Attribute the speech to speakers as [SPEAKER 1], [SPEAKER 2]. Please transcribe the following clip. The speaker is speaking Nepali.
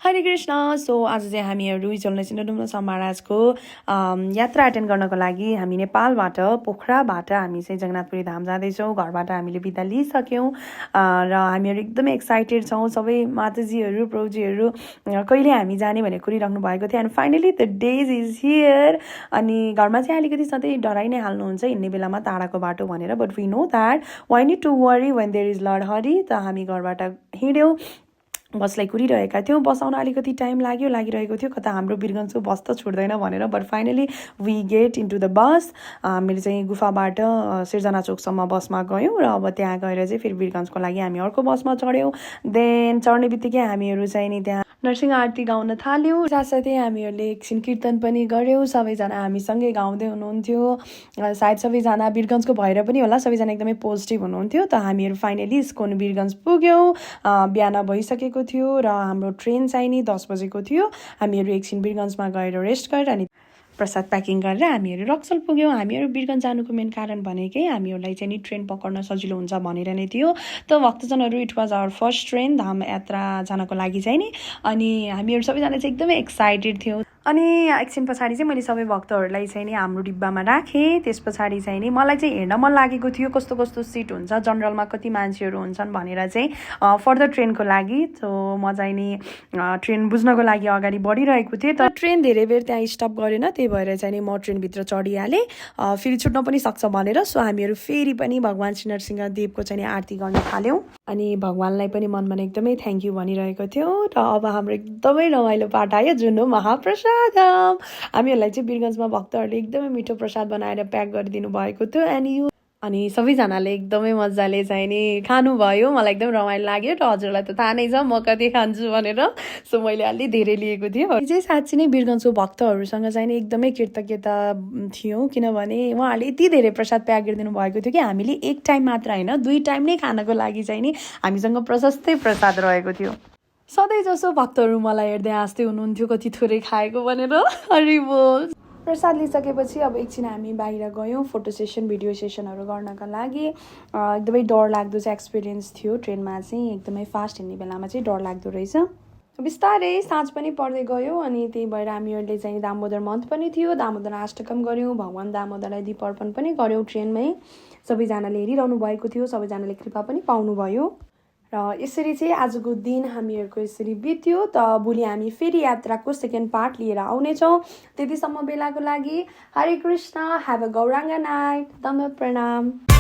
[SPEAKER 1] हरे कृष्ण। सो आज चाहिँ हामीहरू हिजोल्ने सिन्धुडुम्ब महाराजको यात्रा एटेन्ड गर्नको लागि हामी नेपालबाट पोखराबाट हामी चाहिँ जगन्नाथपुरी धाम जाँदैछौँ। घरबाट हामीले बिदा लिइसक्यौँ र हामीहरू एकदमै एक्साइटेड छौँ। सबै माताजीहरू प्रभुजीहरू कहिले हामी जाने भनेर कुरिराख्नु भएको थियो and finally the days is here. अनि घरमा चाहिँ अलिकति सधैँ डराइ नै हाल्नुहुन्छ हिँड्ने बेलामा टाढाको बाटो भनेर, but we know that why need to worry when there is lord Hari. त हामी घरबाट हिँड्यौँ, बसलाई कुरिरहेका थियौँ। बस आउन अलिकति टाइम लागिरहेको थियो, कता हाम्रो वीरगन्जको बस त छुट्दैन भनेर, but finally we get into the bus. हामीले चाहिँ गुफाबाट सिर्जना चोकसम्म बसमा गयौँ र अब त्यहाँ गएर चाहिँ फेरि वीरगन्जको लागि हामी अर्को बसमा चढ्यौँ। देन चढ्ने बित्तिकै हामीहरू चाहिँ नि त्यहाँ नरसिंह आरती गाउन थाल्यौँ। साथसाथै हामीहरूले एकछिन कीर्तन पनि गऱ्यौँ। सबैजना हामीसँगै गाउँदै हुनुहुन्थ्यो। सायद सबैजना वीरगन्जको भएर पनि होला, सबैजना एकदमै पोजिटिभ हुनुहुन्थ्यो। त हामीहरू फाइनली इस्कन वीरगन्ज पुग्यौँ। बिहान भइसकेको थियो र हाम्रो ट्रेन चाहिँ नि 10 बजेको थियो। हामीहरू एकछिन वीरगन्जमा गएर रेस्ट गरेर अनि प्रसाद प्याकिङ गरेर हामीहरू रक्सल पुग्यौँ। हामीहरू वीरगन्ज जानुको मेन कारण भनेकै हामीहरूलाई चाहिँ नि ट्रेन पक्र्न सजिलो हुन्छ भनेर नै थियो। त भक्तजनहरू it was our first train धाम यात्रा जानको लागि चाहिँ नि। अनि हामीहरू सबैजना चाहिँ एकदमै एक्साइटेड थियौँ। अनि एकछिन पछाडि चाहिँ मैले सबै भक्तहरूलाई चाहिँ नि हाम्रो डिब्बामा राखेँ। त्यस पछाडि चाहिँ नि मलाई चाहिँ हेर्न मन लागेको थियो कस्तो कस्तो सिट हुन्छ, जनरलमा कति मान्छेहरू हुन्छन् भनेर चाहिँ फर्दर ट्रेनको लागि। सो म चाहिँ नि ट्रेन बुझ्नको लागि अगाडि बढिरहेको थिएँ। तर ट्रेन धेरै बेर त्यहाँ स्टप गरेन, त्यही भएर चाहिँ नि म ट्रेनभित्र चढिहालेँ। फेरि छुट्न पनि सक्छ भनेर। सो हामीहरू फेरि पनि भगवान् श्री नरसिंह देवको चाहिँ नि आरती गर्न थाल्यौँ। अनि भगवान्लाई पनि मनमा एकदमै थ्याङ्क यू भनिरहेको थियौँ। र अब हाम्रो एकदमै रमाइलो पाठ आयो जुन हो महाप्रसाद। हामीहरूलाई चाहिँ वीरगन्जमा भक्तहरूले एकदमै मिठो प्रसाद बनाएर प्याक गरिदिनु भएको थियो अनि सबैजनाले एकदमै मजाले चाहिँ नि खानुभयो। मलाई एकदम रमाइलो लाग्यो र हजुरलाई त थाहा नै छ म कति खान्छु भनेर। सो मैले अलि धेरै लिएको थिएँ। चाहिँ साँच्ची नै वीरगन्जको भक्तहरूसँग चाहिँ नि एकदमै कृतज्ञता थियौँ, किनभने उहाँहरूले यति धेरै प्रसाद प्याक गरिदिनु भएको थियो कि हामीले एक टाइम मात्र होइन 2 टाइम नै खानको लागि चाहिँ नि हामीसँग प्रशस्तै प्रसाद रहेको थियो। सधैँ जसो भक्तहरू मलाई हेर्दै हाँस्दै हुनुहुन्थ्यो कति थोरै खाएको भनेर। हरि बोल। प्रसाद लिइसकेपछि अब एकछिन हामी बाहिर गयौँ फोटो सेसन भिडियो सेसनहरू गर्नका लागि। एकदमै डरलाग्दो चाहिँ एक्सपिरियन्स थियो। ट्रेनमा चाहिँ एकदमै फास्ट हिँड्ने बेलामा चाहिँ डरलाग्दो रहेछ। बिस्तारै साँझ पनि पर्दै गयो अनि त्यही भएर हामीहरूले चाहिँ दामोदर मन्थ पनि थियो, दामोदर अष्टकम गऱ्यौँ, भगवान् दामोदरलाई दीप अर्पण पनि गऱ्यौँ। ट्रेनमै सबैजनाले हेरिरहनु भएको थियो, सबैजनाले कृपा पनि पाउनुभयो। र यसरी चाहिँ आजको दिन हामीहरूको यसरी बित्यो। त भोलि हामी फेरि यात्राको सेकेन्ड पार्ट लिएर आउनेछौँ। त्यतिसम्म बेलाको लागि Hare Krishna, have a Gauranga night, दण्डवत प्रणाम।